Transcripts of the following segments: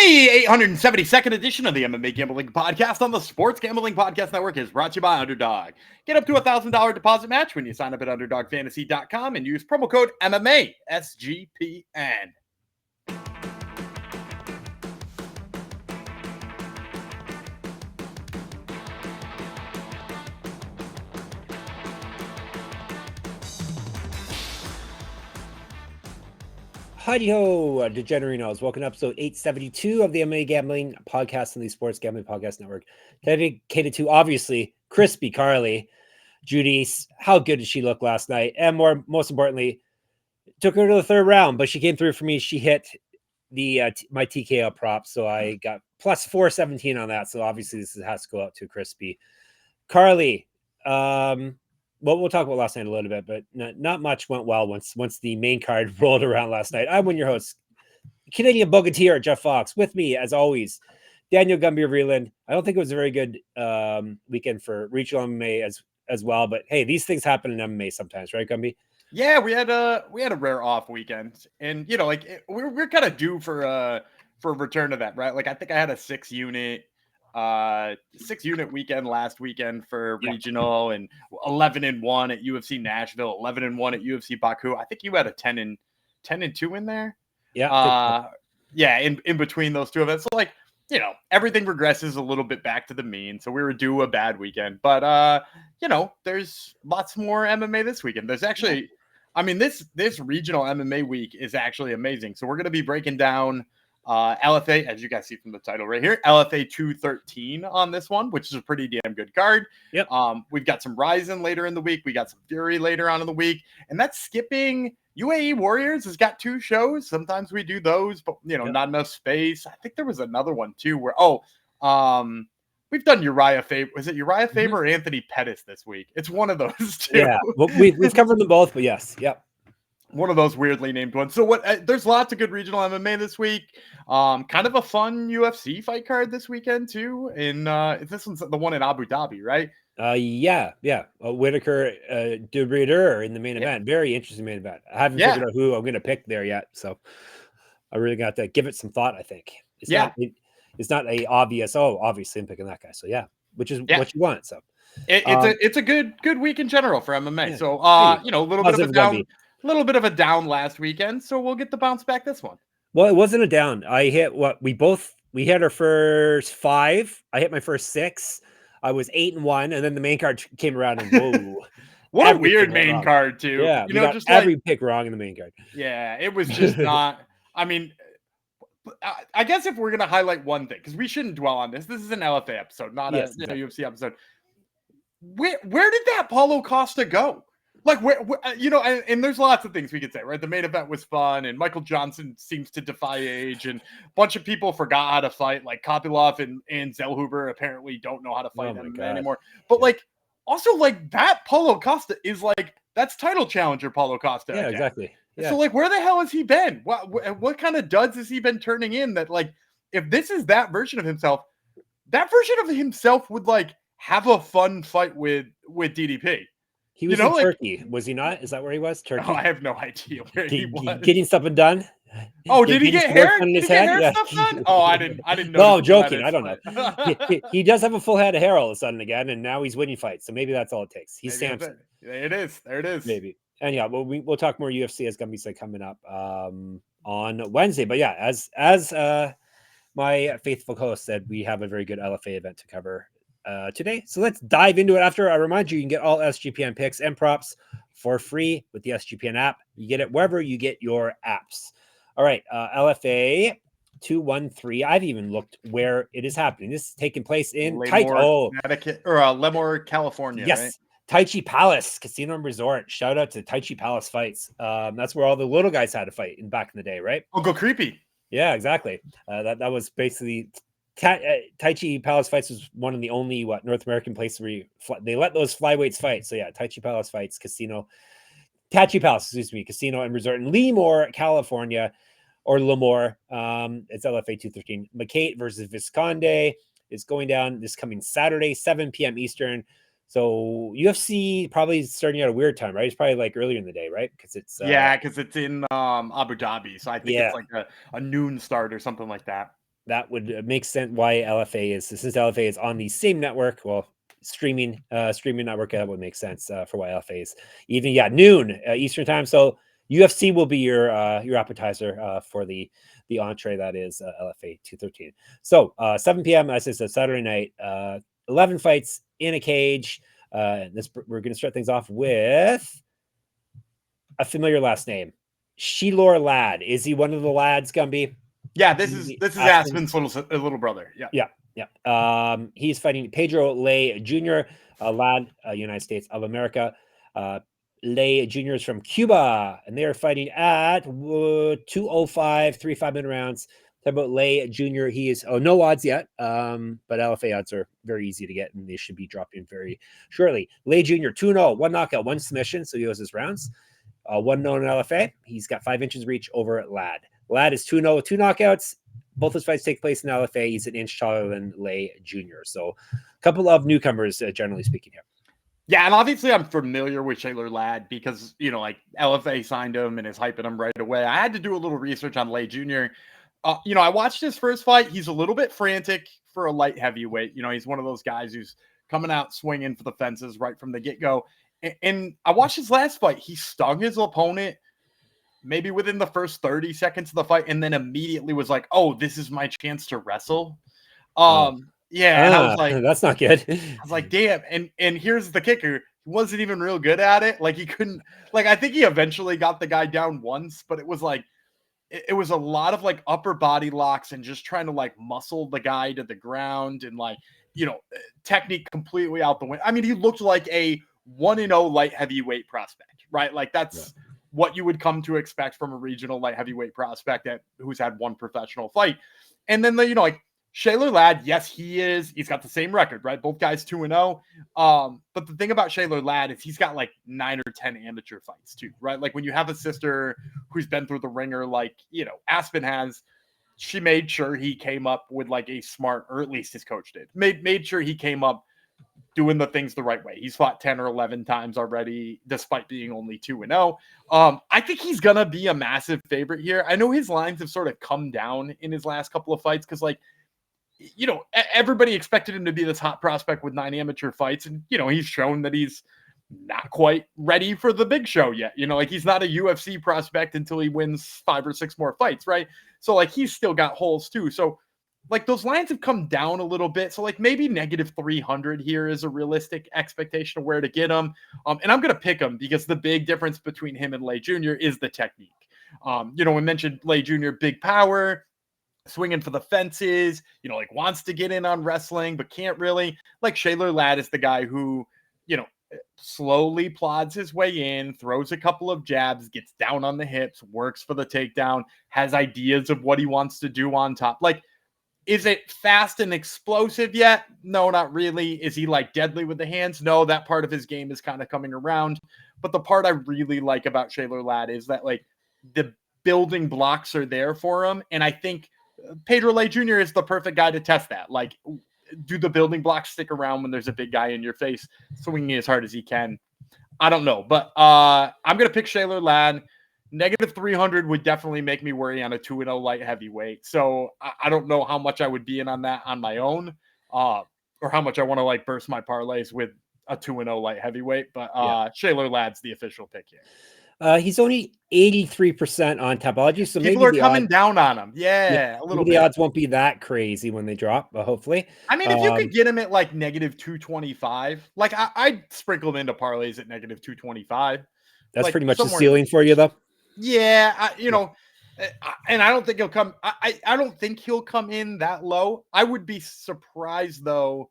The 872nd edition of the MMA Gambling Podcast on the Sports Gambling Podcast Network is brought to you by Underdog. Get up to $1,000 deposit match when you sign up at UnderdogFantasy.com and use promo code MMA SGPN. Hi-ho, Degenerinos. Welcome to episode 872 of the MMA Gambling Podcast on the Sports Gambling Podcast Network. Dedicated to, obviously, Crispy Carly. Judy's, how good did she look last night? And most importantly, took her to the third round, but she came through for me. She hit the my TKO prop, so I got plus 417 on that. So obviously this has to go out to Crispy. Carly, well, we'll talk about last night a little bit, but not much went well once the main card rolled around last night. I'm your host, Canadian Bogatir, Jeff Fox. With me, as always, Daniel Gumby of Reland. I don't think it was a very good weekend for regional MMA as well, but hey, these things happen in MMA sometimes, right, Gumby? Yeah, we had a rare off weekend, and we're kind of due for a return of that, right? Like I think I had a 6-unit weekend last weekend for regional, and 11-1 at UFC Nashville, 11-1 at UFC Baku. I think you had a 10-2 in there. In between those two events. So everything regresses a little bit back to the mean. So we were due a bad weekend, but there's lots more MMA this weekend. There's actually, this regional MMA week is actually amazing. So we're going to be breaking down LFA, as you guys see from the title right here, LFA 213 on this one, which is a pretty damn good card. Yep. We've got some Ryzen later in the week. We got some Fury later on in the week, and that's skipping UAE Warriors has got 2 shows. Sometimes we do those, but not enough space. I think there was another one too where we've done Uriah Faber. Was it Uriah Faber or Anthony Pettis this week? It's one of those two. Yeah, well, we've covered them both, but yes, yep. One of those weirdly named ones. So there's lots of good regional MMA this week. Kind of a fun UFC fight card this weekend too. And this one's the one in Abu Dhabi, right? Yeah. Whitaker, De Ridder in the main event. Very interesting main event. I haven't figured out who I'm going to pick there yet, so I really got to give it some thought. I think it's not a obvious. Oh, obviously I'm picking that guy. So which is what you want. So it's a good week in general for MMA. Yeah. So a little bit of a down last weekend. So we'll get the bounce back this one. Well, it wasn't a down. I hit we hit our first 5. I hit my first 6. I was 8-1, and then the main card came around and whoa. What a weird main card too. Yeah, just every pick wrong in the main card. Yeah, it was just not. I guess if we're gonna highlight one thing, because we shouldn't dwell on this. This is an LFA episode, not a UFC episode. Where did that Paulo Costa go? Like, and there's lots of things we could say, right? The main event was fun, and Michael Johnson seems to defy age, and a bunch of people forgot how to fight, like Kopylov and Zellhuber apparently don't know how to fight anymore. But also that Paulo Costa is that's title challenger Paulo Costa. Yeah, exactly. Yeah. So where the hell has he been? What kind of duds has he been turning in that if this is that version of himself, that version of himself would have a fun fight with DDP. He was in Turkey, was he not? Is that where he was? Turkey? Oh, I have no idea where he was. Getting stuff done. Oh, did he get hair? Did he get hair stuff done? Oh, I didn't know. No, I'm joking. I don't know. He does have a full head of hair all of a sudden again, and now he's winning fights. So maybe that's all it takes. He's Samson. There it is. Maybe. And we'll talk more UFC as Gumby's coming up on Wednesday. But as my faithful host said, we have a very good LFA event to cover today. So let's dive into it. After I remind you, you can get all SGPN picks and props for free with the SGPN app. You get it wherever you get your apps. All right, LFA 213. I've even looked where it is happening. This is taking place in Connecticut or Lemoore, California. Yes, right? Tai Chi Palace Casino and Resort. Shout out to Tai Chi Palace Fights. That's where all the little guys had to fight back in the day, right? Uncle Creepy. Yeah, exactly. That was basically Tai Chi Palace Fights was one of the only North American places where they let those flyweights fight. So Tai Chi Palace Fights Casino and Resort in Lemoore, California, or Lemoore. It's LFA 213. Mecate versus Visconde is going down this coming Saturday, 7 p.m. Eastern. So UFC probably starting at a weird time, right? It's probably earlier in the day, right? Because it's because it's in Abu Dhabi, so I think it's a noon start or something like that. that would make sense why LFA is, since LFA is on the same network, well, streaming network, that would make sense for why LFA is even. Yeah, noon Eastern time. So UFC will be your appetizer for the entree that is LFA 213. So 7 p.m. as I said, Saturday night, 11 fights in a cage. We're going to start things off with a familiar last name, Shealor Lad. Is he one of the lads, Gumby? Yeah, this is Aspen's little brother. Yeah. He's fighting Pedro Loai Jr., a lad, United States of America. Loai Jr. is from Cuba, and they are fighting at 205, 3 5-minute rounds. Talk about Loai Jr. He is no odds yet, but LFA odds are very easy to get, and they should be dropping very shortly. Loai Jr. 2-0, 1 knockout, 1 submission, so he has his rounds. 1-0 in LFA. He's got 5 inches reach over Lad. Lad is 2-0 with 2 knockouts. Both his fights take place in LFA. He's an inch taller than Loai Jr. So a couple of newcomers, generally speaking here. Yeah, and obviously I'm familiar with Shealor Lad because, like LFA signed him and is hyping him right away. I had to do a little research on Loai Jr. I watched his first fight. He's a little bit frantic for a light heavyweight. He's one of those guys who's coming out swinging for the fences right from the get-go. And I watched his last fight. He stung his opponent maybe within the first 30 seconds of the fight and then immediately was like, oh, this is my chance to wrestle. Yeah, and I was like, that's not good. I was like, damn. And here's the kicker. He wasn't even real good at it. Like, he couldn't, like, I think he eventually got the guy down once, but it was like, it was a lot of like upper body locks and just trying to like muscle the guy to the ground and like, technique completely out the window. I mean, he looked like a 1-0 light heavyweight prospect, right? Like that's what you would come to expect from a regional light heavyweight prospect who's had one professional fight. And then Shealor Lad, yes, he's got the same record, right? Both guys 2-0. But the thing about Shealor Lad is he's got like 9 or 10 amateur fights too, right? Like when you have a sister who's been through the ringer, like, Aspen has, she made sure he came up with like a smart, or at least his coach did, made sure he came up doing the things the right way. He's fought 10 or 11 times already, despite being only 2-0. I think he's going to be a massive favorite here. I know his lines have sort of come down in his last couple of fights because, everybody expected him to be this hot prospect with 9 amateur fights. And, he's shown that he's not quite ready for the big show yet. He's not a UFC prospect until he wins 5 or 6 more fights, right? So, he's still got holes too. So, those lines have come down a little bit. So, maybe negative 300 here is a realistic expectation of where to get him. And I'm going to pick him because the big difference between him and Loai Jr. is the technique. We mentioned Loai Jr., big power, swinging for the fences, wants to get in on wrestling, but can't really. Shealor Lad is the guy who, slowly plods his way in, throws a couple of jabs, gets down on the hips, works for the takedown, has ideas of what he wants to do on top. Is it fast and explosive yet? No, not really. Is he deadly with the hands? No, that part of his game is kind of coming around. But the part I really like about Shealor Lad is that the building blocks are there for him. And I think Pedro Loai Jr. is the perfect guy to test that. Do the building blocks stick around when there's a big guy in your face swinging as hard as he can? I don't know. But I'm going to pick Shealor Lad. Negative 300 would definitely make me worry on a 2-0 light heavyweight. So I don't know how much I would be in on that on my own, or how much I want to burst my parlays with a 2-0 light heavyweight. But Shealor Lad's the official pick here. He's only 83% on Tapology, so people are coming down on him. Yeah, a little bit. The odds won't be that crazy when they drop, hopefully. I mean, if you could get him at negative 225, I'd sprinkle him into parlays at negative 225. That's pretty much the ceiling for you, though. Yeah, and I don't think he'll come. I don't think he'll come in that low. I would be surprised though.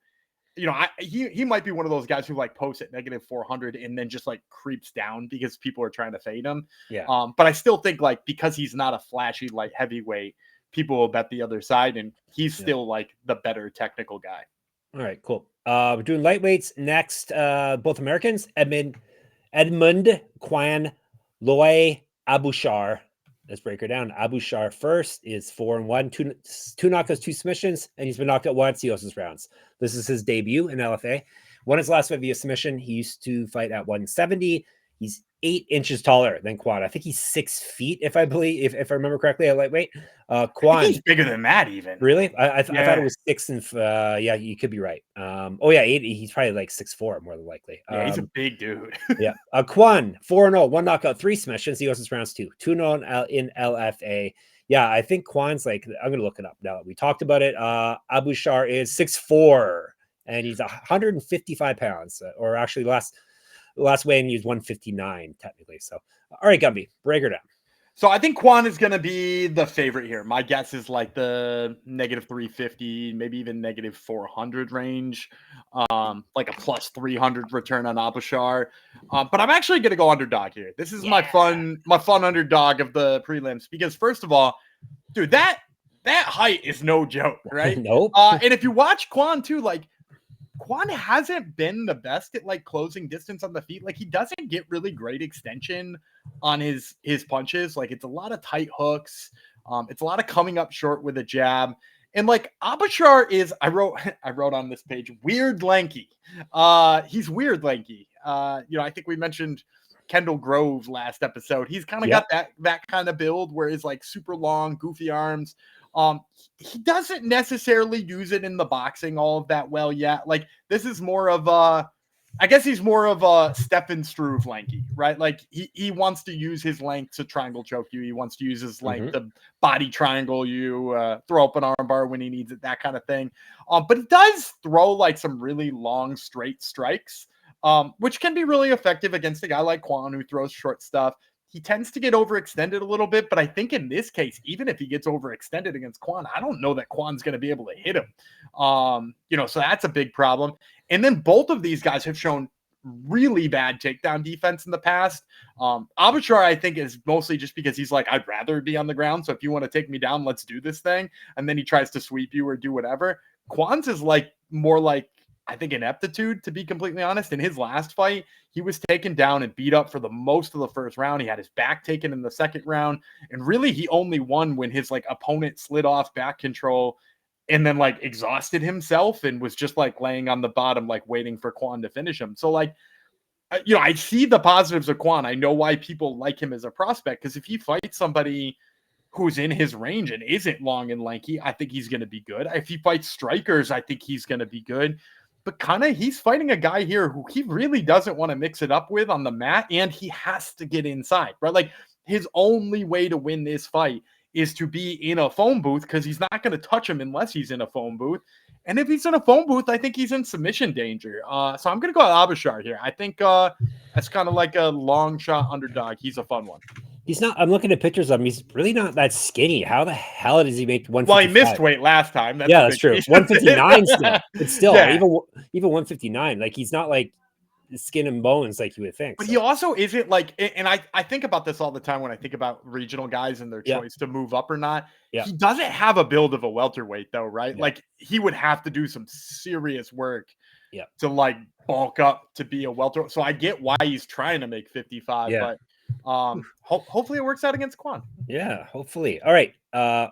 He might be one of those guys who posts at negative 400 and then just creeps down because people are trying to fade him. Yeah. But I still think because he's not a flashy light heavyweight, people will bet the other side, and he's still the better technical guy. All right, cool. We're doing lightweights next. Both Americans, Edmund, Kwan, Loai, Abushaar. Let's break her down. Abushaar first is 4-1, two knockouts, 2 submissions, and he's been knocked out once. He has his rounds. This is his debut in LFA. Won his last fight via submission. He used to fight at 170. He's 8 inches taller than Kwan. I think he's 6 feet, if I remember correctly, at lightweight. Kwan, he's bigger than that even. Really? I thought it was 6 and yeah, you could be right. Oh yeah, 8, he's probably like 6'4", more than likely. Yeah, he's a big dude. Yeah. Kwan, 4-0, 1 knockout, 3 submissions. He goes rounds 2. 2-0 in LFA. Yeah, I think Kwan's like, I'm gonna look it up now that we talked about it. Abushaar is 6'4", and he's 155 pounds, or actually last weigh-in he was 159 technically. So all right, Gumby, break her down. So I think Kwan is going to be the favorite here. My guess is like the -350, maybe even -400 range, like a +300 return on Abushaar. But I'm actually going to go underdog here. This is my fun underdog of the prelims because first of all, dude, that height is no joke, right? Nope. And if you watch Kwan too, like Kwan hasn't been the best at like closing distance on the feet. Like he doesn't get really great extension on his punches. Like it's a lot of tight hooks. It's a lot of coming up short with a jab. And like Abushaar is, I wrote on this page, weird lanky. He's weird lanky. I think we mentioned Kendall Grove last episode. He's kind of got that kind of build where he's like super long, goofy arms. He doesn't necessarily use it in the boxing all of that well yet. Like this is more of I guess he's more of a Stefan Struve lanky, right? Like he wants to use his length to triangle choke you. He wants to use his length to body triangle you, throw up an armbar when he needs it, that kind of thing. But he does throw like some really long straight strikes, which can be really effective against a guy like Kwan who throws short stuff. He tends to get overextended a little bit, but I think in this case, even if he gets overextended against Kwan, I don't know that Kwan's going to be able to hit him. So that's a big problem. And then both of these guys have shown really bad takedown defense in the past. Abushaar, I think, is mostly just because he's like, I'd rather be on the ground. So if you want to take me down, let's do this thing. And then he tries to sweep you or do whatever. Kwan's is like more like, I think, ineptitude, to be completely honest. In his last fight, he was taken down and beat up for the most of the first round. He had his back taken in the second round. And really, he only won when his like opponent slid off back control and then like exhausted himself and was just like laying on the bottom, like waiting for Kwan to finish him. So like, I see the positives of Kwan. I know why people like him as a prospect, because if he fights somebody who's in his range and isn't long and lanky, I think he's going to be good. If he fights strikers, I think he's going to be good. But kind of, he's fighting a guy here who he really doesn't want to mix it up with on the mat, and he has to get inside, right? Like, his only way to win this fight is to be in a phone booth, because he's not going to touch him unless he's in a phone booth. And if he's in a phone booth, I think he's in submission danger. So I'm going to go with Abushaar here. I think that's kind of like a long shot underdog. He's a fun one. He's not. I'm looking at pictures of him. He's really not that skinny. How the hell does he make 155? Well, he missed weight last time. That's true. 159 still. It's still even 159. Like, he's not like skin and bones like you would think. But he also isn't like, and I think about this all the time when I think about regional guys and their choice to move up or not. He doesn't have a build of a welterweight though, right? Like, he would have to do some serious work to like bulk up to be a welter. So I get why he's trying to make 55, but hopefully it works out against Kwan. Yeah, hopefully. All right.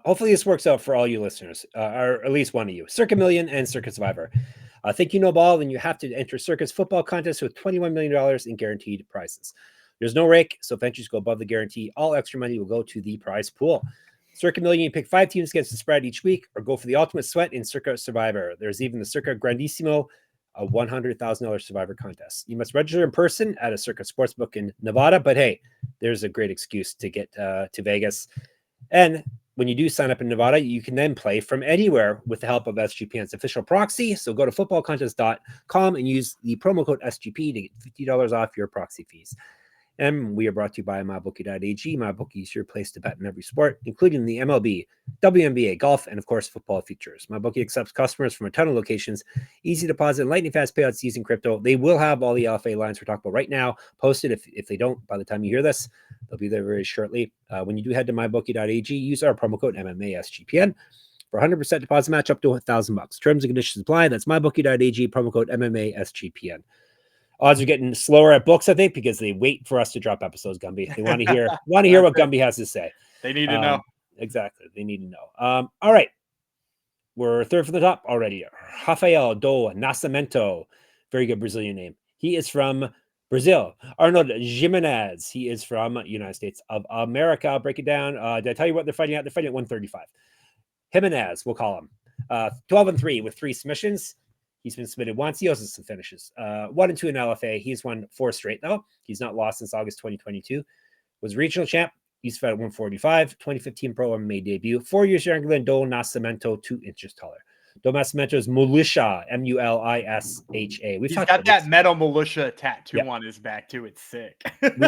Hopefully this works out for all you listeners, or at least one of you. Circa Million and Circa Survivor. Think you know ball, then you have to enter Circa's football contest with $21 million in guaranteed prizes. There's no rake, so if entries go above the guarantee, all extra money will go to the prize pool. Circa Million, you pick 5 teams against the spread each week, or go for the ultimate sweat in Circa Survivor. There's even the Circa Grandissimo, a $100,000 Survivor contest. You must register in person at a Circa Sportsbook in Nevada, but hey, there's a great excuse to get to Vegas. And when you do sign up in Nevada, you can then play from anywhere with the help of SGPN's official proxy. So go to footballcontest.com and use the promo code SGP to get $50 off your proxy fees. And we are brought to you by MyBookie.ag. MyBookie is your place to bet in every sport, including the MLB, WNBA, golf, and of course, football futures. MyBookie accepts customers from a ton of locations. Easy deposit and lightning fast payouts using crypto. They will have all the LFA lines we're talking about right now posted. If they don't, by the time you hear this, they'll be there very shortly. When you do head to MyBookie.ag, use our promo code MMASGPN for 100% deposit match up to $1,000. Terms and conditions apply. That's MyBookie.ag, promo code MMASGPN. Odds are getting slower at books, I think, because they wait for us to drop episodes, Gumby. They want to hear what Gumby has to say. They need to know. Exactly. They need to know. All right. We're third from the top already. Rafael do Nascimento. Very good Brazilian name. He is from Brazil, Arnold Jimenez. He is from United States of America. I'll break it down. Did I tell you what they're fighting at? They're fighting at 135. Jimenez, we'll call him. 12-3 with 3 submissions. He's been submitted once. He also has some finishes. 1-2 in LFA. He's won 4 straight, though. He's not lost since August 2022. Was regional champ. He's fought at 145. 2015 Pro MMA debut. 4 years younger than Do Nascimento, 2 inches taller. Do Nascimento's Mulisha, Mulisha. He's got that metal militia tattoo on his back, too. It's sick.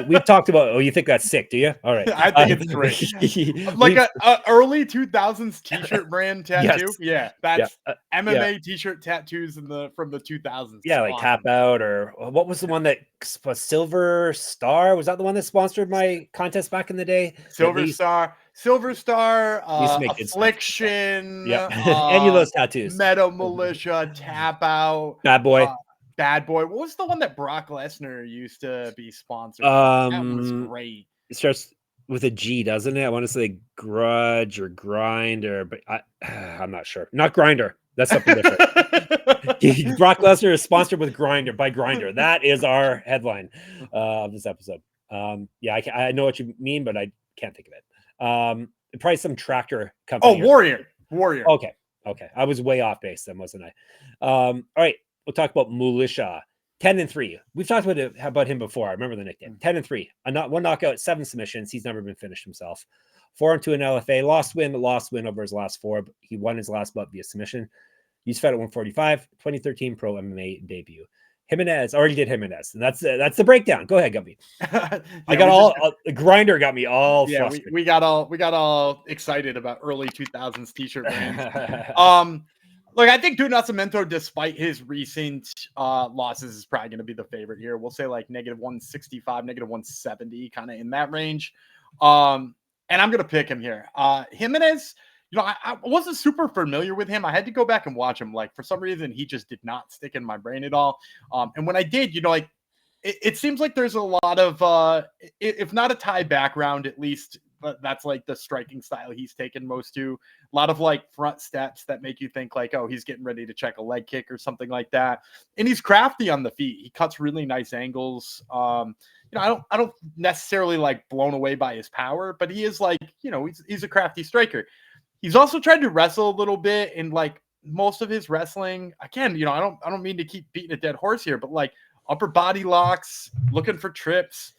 We've talked about, you think that's sick, do you? All right. I think it's great. Like a early 2000s t-shirt brand tattoo. Yes. Yeah, that's MMA t-shirt tattoos from the 2000s. Yeah, like awesome. Tap Out, or what was the one that was Silver Star? Was that the one that sponsored my contest back in the day? Silver Star, Affliction, any of those tattoos. Metal Militia, Tap Out, Bad Boy. What was the one that Brock Lesnar used to be sponsored? That one was great. It starts with a G, doesn't it? I want to say Grudge or Grind, but I'm not sure. Not Grinder. That's something different. Brock Lesnar is sponsored with Grinder by Grinder. That is our headline of this episode. I know what you mean, but I can't think of it. Probably some tractor company. Oh, Warrior. Okay. I was way off base then, wasn't I? All right. We'll talk about Mulisha. 10-3. We've talked about him before. I remember the nickname. 10-3. One knockout, 7 submissions. He's never been finished himself. 4-2 in LFA. Lost win over his last 4. But he won his last bout via submission. He's fought at 145. 2013 Pro MMA debut. Jimenez already did Jimenez, and that's the breakdown. Go ahead, Gumby. I got the Grinder got me all flustered. We got all excited about early 2000s t-shirt brands. Look, I think Do Nascimento, despite his recent losses, is probably going to be the favorite here. We'll say like -165, -170, kind of in that range. And I'm going to pick him here. Jimenez. I wasn't super familiar with him. I had to go back and watch him. Like, for some reason, he just did not stick in my brain at all. And when I did, it seems like there's a lot of, if not a Thai background, at least that's like the striking style he's taken most to. A lot of like front steps that make you think like, oh, he's getting ready to check a leg kick or something like that. And he's crafty on the feet. He cuts really nice angles. I don't necessarily like blown away by his power, but he is like, he's a crafty striker. He's also tried to wrestle a little bit, and like most of his wrestling, again, I don't mean to keep beating a dead horse here, but like upper body locks, looking for trips,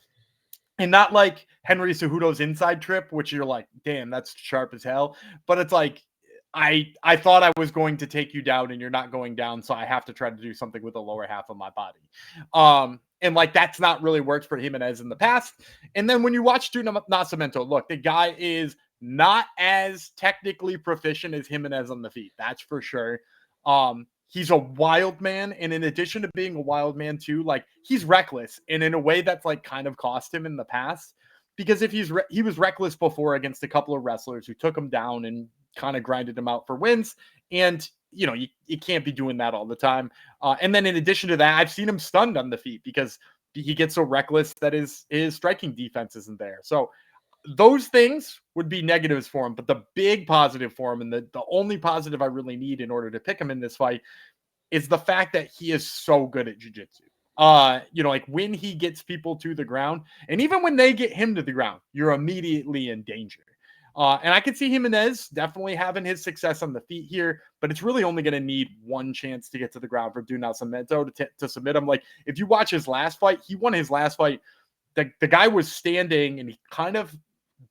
and not like Henry Cejudo's inside trip, which you're like, damn, that's sharp as hell. But it's like, I thought I was going to take you down, and you're not going down, so I have to try to do something with the lower half of my body. And like that's not really worked for Jimenez in the past. And then when you watch Do Nascimento, look, the guy is not as technically proficient as Jimenez on the feet. That's for sure. He's a wild man. And in addition to being a wild man too, like he's reckless, and in a way that's like kind of cost him in the past, because if he was reckless before against a couple of wrestlers who took him down and kind of grinded him out for wins. And you can't be doing that all the time. And then in addition to that, I've seen him stunned on the feet because he gets so reckless that his striking defense isn't there. So those things would be negatives for him, but the big positive for him, and the only positive I really need in order to pick him in this fight, is the fact that he is so good at jiu-jitsu. Like when he gets people to the ground, and even when they get him to the ground, you're immediately in danger. And I could see Jimenez definitely having his success on the feet here, but it's really only going to need one chance to get to the ground for Do Nascimento to submit him. Like if you watch his last fight, he won his last fight. The guy was standing and he kind of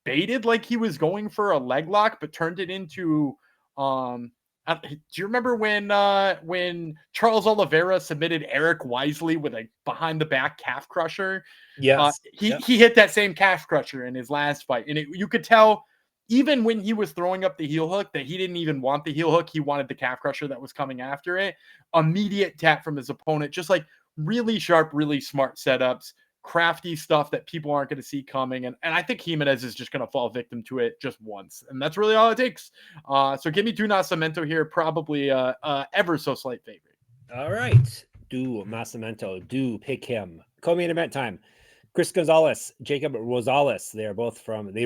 baited like he was going for a leg lock, but turned it into do you remember when Charles Oliveira submitted Erick wisely with a behind the back calf crusher? Yes. He hit that same calf crusher in his last fight, and you could tell even when he was throwing up the heel hook that he didn't even want the heel hook. He wanted the calf crusher that was coming after it. Immediate tap from his opponent, just like really sharp, really smart setups. Crafty stuff that people aren't going to see coming. And I think Jimenez is just going to fall victim to it just once. And that's really all it takes. So give me Do Nascimento here, probably ever so slight favorite. All right. Do Nascimento. Do pick him. Co-main event time. Chris Gonzalez, Jacob Rosales. They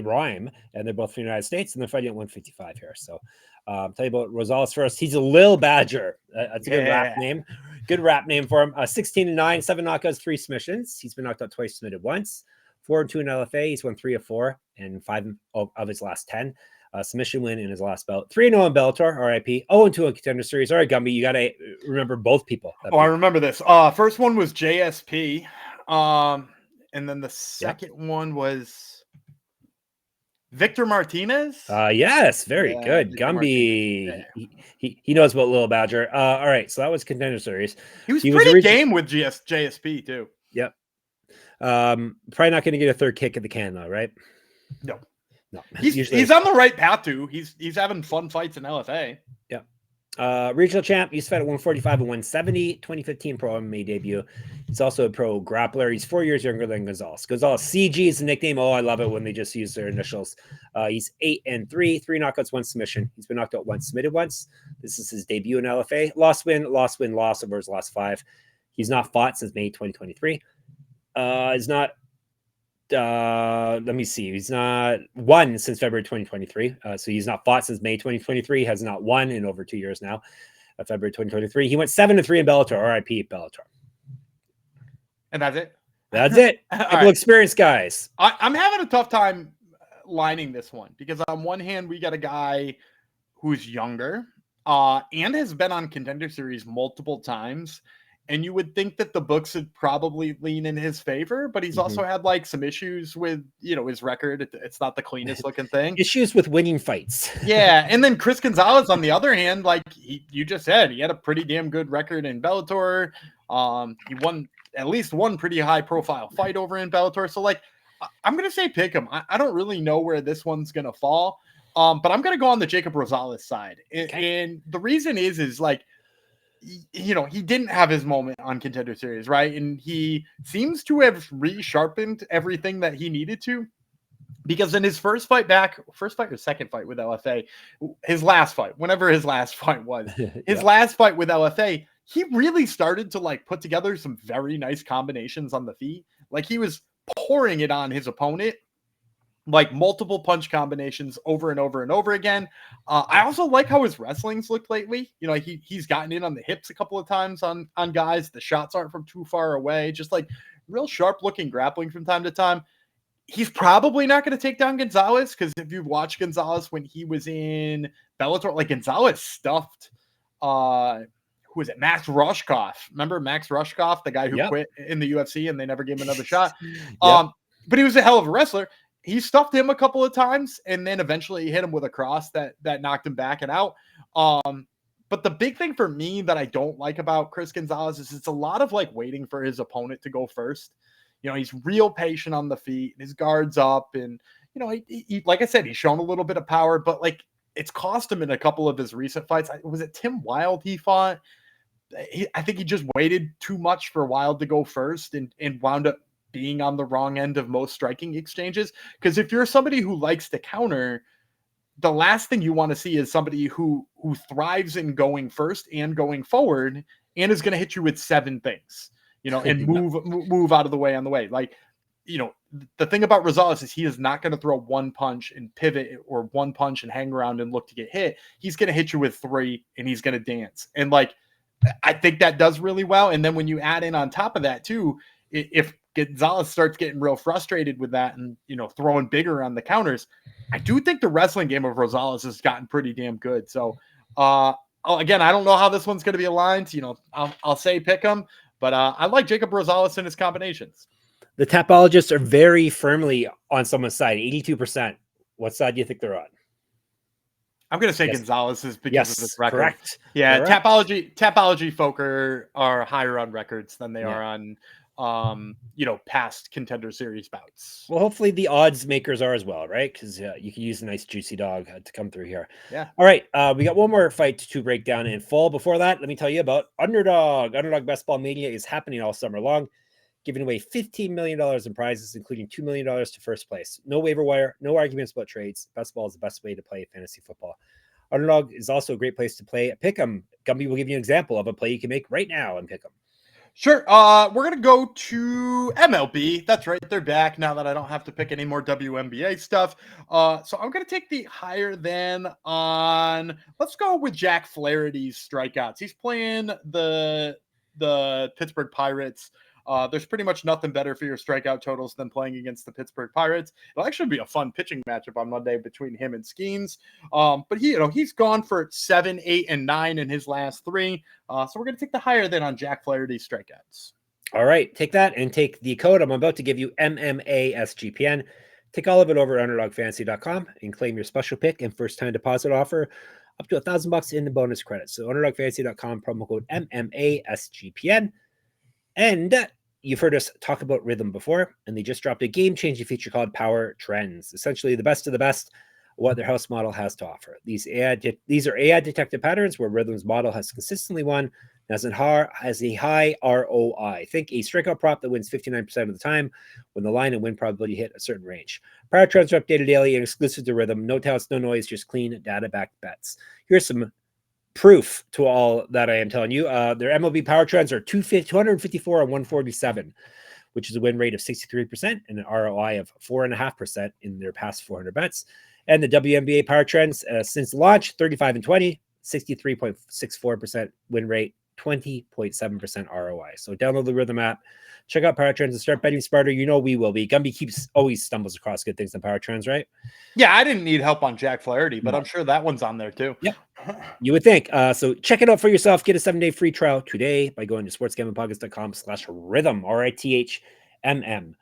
rhyme, and they're both from the United States, and they're fighting at 155 here. So tell you about Rosales first. He's a Lil Badger. That's a good rap name. Good rap name for him. 16-9, 7 knockouts, 3 submissions. He's been knocked out twice, submitted once. 4-2 in LFA. He's won 3 of 4 and 5 of his last 10. Submission win in his last bout. 3-0 in Bellator, RIP. 0-2 in Contender Series. All right, Gumby, you got to remember both people. I remember this. First one was JSP. And then the second one was Victor Martinez. Yes, very good. Victor Gumby. He knows about Lil Badger. All right, so that was Contender Series. He was pretty game with JSP too. Yep. Probably not going to get a third kick at the can though, right? No. He's on the right path too. He's having fun fights in LFA. Yeah. Regional champ. He's fought at 145 and 170. 2015 pro MMA debut. He's also a pro grappler. He's 4 years younger than Gonzalez. Gonzalez CG is the nickname. Oh, I love it when they just use their initials. He's 8-3, 3 knockouts, 1 submission. He's been knocked out once, submitted once. This is his debut in LFA. Loss over his last 5. He's not fought since May 2023. He's not. Let me see. He's not won since February 2023. So he's not fought since May 2023. Has not won in over 2 years now. February 2023. He went 7-3 in Bellator. RIP Bellator. And that's it. That's it. Couple right. Experienced guys. I'm having a tough time lining this one because on one hand we got a guy who's younger and has been on Contender Series multiple times. And you would think that the books would probably lean in his favor, but he's also had like some issues with, his record. It's not the cleanest looking thing. Issues with winning fights. Yeah. And then Chris Gonzalez, on the other hand, like you just said, he had a pretty damn good record in Bellator. He won at least one pretty high profile fight over in Bellator. So like, I'm going to say pick him. I don't really know where this one's going to fall. But I'm going to go on the Jacob Rosales side. And the reason is like, he didn't have his moment on Contender Series, right? And he seems to have resharpened everything that he needed to, because in his first fight or second fight with LFA, his last fight, whenever his last fight was, last fight with LFA, he really started to like put together some very nice combinations on the feet. Like he was pouring it on his opponent, like multiple punch combinations over and over and over again. I also like how his wrestling's looked lately. He's gotten in on the hips a couple of times on guys. The shots aren't from too far away. Just like real sharp looking grappling from time to time. He's probably not going to take down Gonzalez, because if you watch Gonzalez when he was in Bellator, like Gonzalez stuffed, who was it? Max Rushkoff. Remember Max Rushkoff, the guy who quit in the UFC and they never gave him another shot. But he was a hell of a wrestler. He stuffed him a couple of times, and then eventually he hit him with a cross that knocked him back and out. But the big thing for me that I don't like about Chris Gonzalez is it's a lot of like waiting for his opponent to go first. He's real patient on the feet, his guard's up, and he like I said, he's shown a little bit of power, but like it's cost him in a couple of his recent fights. Was it Tim Wilde he fought? I think he just waited too much for Wilde to go first and wound up being on the wrong end of most striking exchanges. Because if you're somebody who likes to counter, the last thing you want to see is somebody who thrives in going first and going forward and is going to hit you with 7 things, and move out of the way on the way. Like, the thing about Rosales is he is not going to throw one punch and pivot, or one punch and hang around and look to get hit. He's going to hit you with 3 and he's going to dance. And like, I think that does really well. And then when you add in on top of that too, if Gonzalez starts getting real frustrated with that and, throwing bigger on the counters, I do think the wrestling game of Rosales has gotten pretty damn good. So, again, I don't know how this one's going to be aligned. I'll say pick him, but I like Jacob Rosales in his combinations. The Tapologists are very firmly on someone's side, 82%. What side do you think they're on? I'm going to say Gonzalez is because of this record. Correct. Yeah, correct. Tapology folk are higher on records than they are on past Contender Series bouts. Well, hopefully the odds makers are as well, right? Because you can use a nice juicy dog to come through here. Yeah. All right. We got one more fight to break down in full. Before that, let me tell you about Underdog. Underdog Best Ball Mania is happening all summer long, giving away $15 million in prizes, including $2 million to first place. No waiver wire, no arguments about trades. Best ball is the best way to play fantasy football. Underdog is also a great place to play at Pick'em. Gumby will give you an example of a play you can make right now in Pick'em. Sure. We're going to go to MLB. That's right. They're back now that I don't have to pick any more WNBA stuff. So I'm going to take the higher than on, let's go with Jack Flaherty's strikeouts. He's playing the the Pittsburgh Pirates. There's pretty much nothing better for your strikeout totals than playing against the Pittsburgh Pirates. It'll actually be a fun pitching matchup on Monday between him and Skeens. But he's gone for 7, 8, and 9 in his last 3. So we're going to take the higher than on Jack Flaherty's strikeouts. All right, take that and take the code I'm about to give you, MMA SGPN. Take all of it over at underdogfantasy.com and claim your special pick and first time deposit offer up to $1,000 in the bonus credits. So underdogfantasy.com, promo code MMA SGPN. And you've heard us talk about rhythm before, and they just dropped a game-changing feature called Power Trends. Essentially, the best of the best, what their house model has to offer. These are AI-detected patterns where Rhythm's model has consistently won, has a high ROI. Think a strikeout prop that wins 59% of the time when the line and win probability hit a certain range. Power Trends are updated daily and exclusive to Rhythm. No touts, no noise, just clean data-backed bets. Here's some proof to all that I am telling you. Their MLB Power Trends are 254 and 147, which is a win rate of 63% and an ROI of 4.5% in their past 400 bets. And the WNBA Power Trends since launch, 35 and 20, 63.64% win rate, 20.7% ROI. So download the Rhythm app, check out Power Trends, and start betting smarter. You know we will be. Gumby always stumbles across good things in Power Trends, right? Yeah, I didn't need help on Jack Flaherty, but I'm sure that one's on there too. Yep. You would think. So check it out for yourself. Get a 7-day free trial today by going to sportsgamblingpodcast.com/rhythm, RITHMM.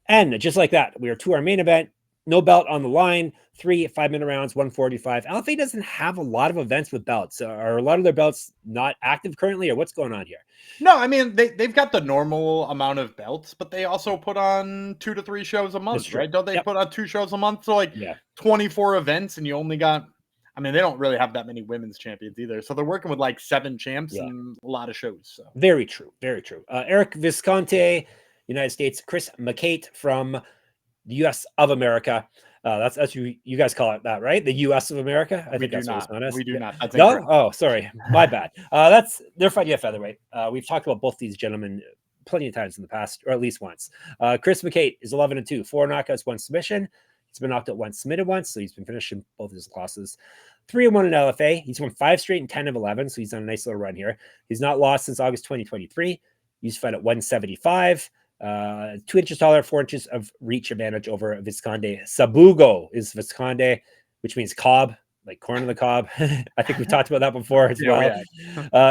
And just like that, we are to our main event. No belt on the line. 3 5-minute rounds, 145. LFA doesn't have a lot of events with belts. Are a lot of their belts not active currently, or what's going on here? No, I mean, they've got the normal amount of belts, but they also put on 2 to 3 shows a month, right? Don't they put on 2 shows a month? So 24 events, and you only got, I mean, they don't really have that many women's champions either. So they're working with like 7 champs and a lot of shows. So. Very true. Very true. Erick, Visconde, United States, Chris Mecate from the U.S. of America. That's you guys call it that, right? The U.S. of America. I think that's what it's known as. We do not. That's no. Oh, sorry, my bad. They're fighting at featherweight. We've talked about both these gentlemen plenty of times in the past, or at least once. Chris Mecate is 11-2, 4 knockouts, 1 submission. He's been knocked out once, submitted once, so he's been finishing both his losses. 3-1 in LFA. He's won 5 straight and 10 of 11, so he's on a nice little run here. He's not lost since August 2023. He's fought at 175. 2 inches taller, 4 inches of reach advantage over Visconde. Sabugo is Visconde, which means cob, like corn on the cob. I think we've talked about that before as well.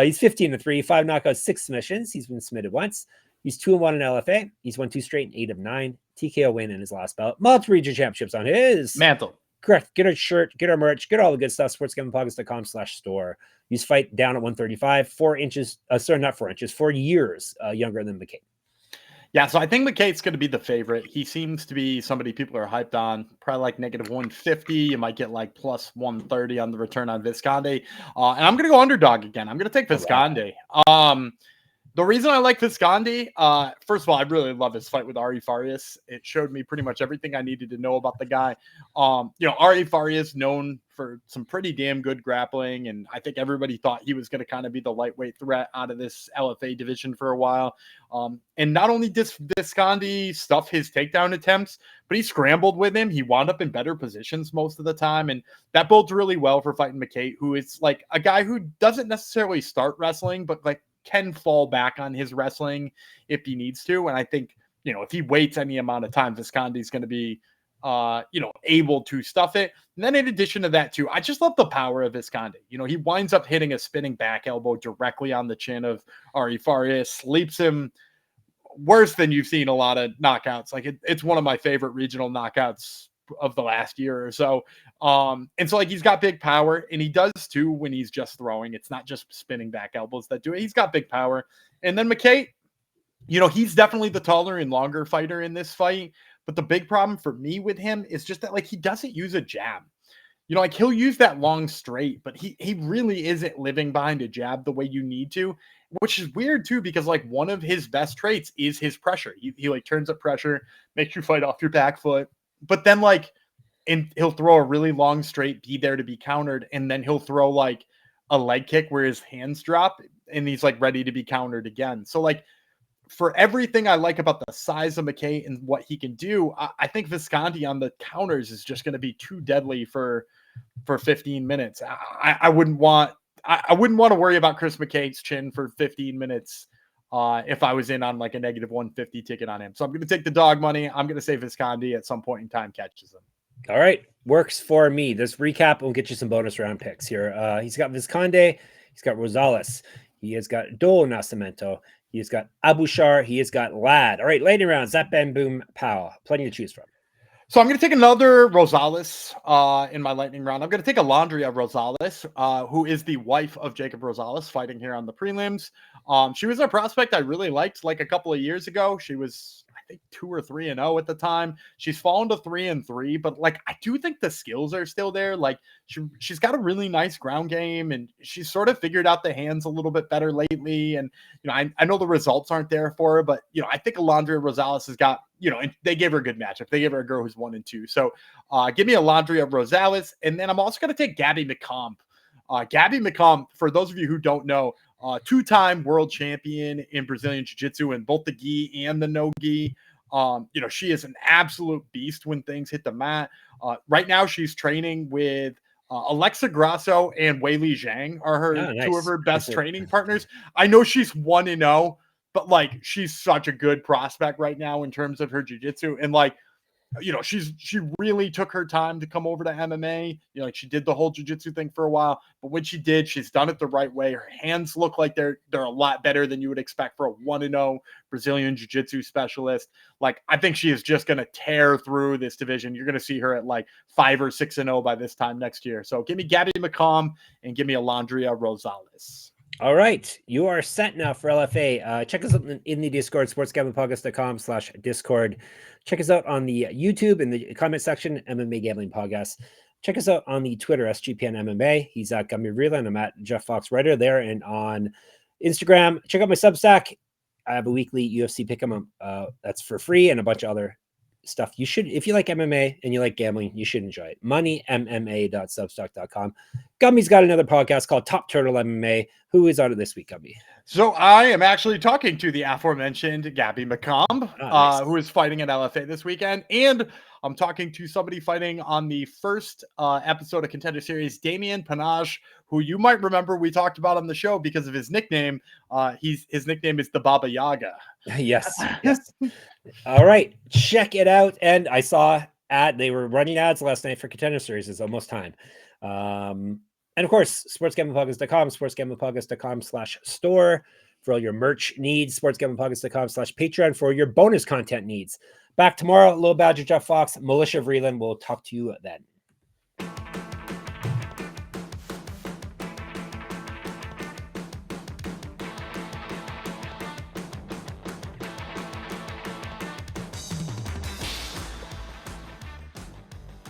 He's 15-3, 5 knockouts, 6 submissions. He's been submitted once. He's 2-1 in LFA. He's won 2 straight and 8 of 9. TKO win in his last bout. Multiple region championships on his mantle. Correct. Get our shirt, get our merch, get all the good stuff. sportsgamblingpodcast.com/store. He's fight down at 135, 4 inches. Sorry, not 4 inches, 4 years younger than McCabe. Yeah, so I think McCate's going to be the favorite. He seems to be somebody people are hyped on. Probably like -150. You might get like plus 130 on the return on Visconde. And I'm going to go underdog again. I'm going to take Visconde. The reason I like Visconde, first of all, I really love his fight with Ari Farias. It showed me pretty much everything I needed to know about the guy. Ari Farias known for some pretty damn good grappling, and I think everybody thought he was going to kind of be the lightweight threat out of this LFA division for a while. And not only did Visconde stuff his takedown attempts, but he scrambled with him. He wound up in better positions most of the time, and that bodes really well for fighting Mecate, who is like a guy who doesn't necessarily start wrestling, but like can fall back on his wrestling if he needs to. And I think, if he waits any amount of time, Visconde is going to be, able to stuff it. And then in addition to that too, I just love the power of Visconde. He winds up hitting a spinning back elbow directly on the chin of Ari Farias, sleeps him worse than you've seen a lot of knockouts. Like it's one of my favorite regional knockouts of the last year or so. And so like he's got big power, and he does too when he's just throwing. It's not just spinning back elbows that do it. He's got big power. And then Mecate, he's definitely the taller and longer fighter in this fight. But the big problem for me with him is just that like he doesn't use a jab. Like he'll use that long straight, but he really isn't living behind a jab the way you need to, which is weird too, because like one of his best traits is his pressure. He like turns up pressure, makes you fight off your back foot, but then like, and he'll throw a really long straight, be there to be countered, and then he'll throw like a leg kick where his hands drop and he's like ready to be countered again. So like for everything I like about the size of Mecate and what he can do, I think Visconde on the counters is just going to be too deadly for 15 minutes. I wouldn't want to worry about Chris Mcate's chin for 15 minutes if I was in on like a negative 150 ticket on him. So I'm going to take the dog money. I'm going to say Visconde at some point in time catches him. All right. Works for me. This recap will get you some bonus round picks here. He's got Visconde. He's got Rosales. He has got Nascimento. He has got Abushaar. He has got Lad. All right. Lightning round. Zap, bam, boom, pow. Plenty to choose from. So I'm going to take another Rosales in my lightning round. I'm going to take Alondria Rosales, who is the wife of Jacob Rosales, fighting here on the prelims. She was a prospect I really liked like a couple of years ago. She was, I think, 2 or 3-0 at the time. She's fallen to 3-3, but like I do think the skills are still there. Like she's got a really nice ground game, and she's sort of figured out the hands a little bit better lately. And I know the results aren't there for her, but I think Alondria Rosales has got. And they gave her a good matchup. They gave her a girl who's 1-2. So give me Alondria Rosales. And then I'm also going to take Gabby Mecate. Gabby Mecate, for those of you who don't know, 2-time world champion in Brazilian Jiu-Jitsu in both the gi and the no gi. She is an absolute beast when things hit the mat. Right now she's training with Alexa Grasso and Weili Zhang are her two of her best training partners. I know she's 1-0. But like she's such a good prospect right now in terms of her jiu-jitsu. And like, she really took her time to come over to MMA. Like she did the whole jiu-jitsu thing for a while, but when she did, she's done it the right way. Her hands look like they're a lot better than you would expect for a 1-0 Brazilian jiu-jitsu specialist. Like I think she is just going to tear through this division. You're going to see her at like 5 or 6-0 by this time next year. So give me Gabby Mecate and give me Alondria Rosales. All right. You are set now for LFA. Check us out in the Discord, sportsgamblingpodcast.com/Discord. Check us out on the YouTube in the comment section, MMA Gambling Podcast. Check us out on the Twitter, SGPN MMA. He's at Gummy Reeland. I'm at Jeff Fox Writer there. And on Instagram, check out my Substack. I have a weekly UFC pick'em. That's for free and a bunch of other stuff. You should, if you like MMA and you like gambling, you should enjoy it. moneymma.substack.com. Gummy's got another podcast called Top Turtle MMA. Who is on it this week, Gummy? So I am actually talking to the aforementioned Gabby Mecate, who is fighting at LFA this weekend. And I'm talking to somebody fighting on the first episode of Contender Series, Damian Panage, who you might remember we talked about on the show because of his nickname. His nickname is the Baba Yaga. Yes. All right. Check it out. And I saw they were running ads last night for Contender Series. It's almost time. And of course, sportsgamblingpodcast.com, sportsgamblingpodcast.com/store for all your merch needs, sportsgamblingpodcast.com/Patreon for your bonus content needs. Back tomorrow, Little Badger Jeff Fox, Militia Vreeland. We'll talk to you then.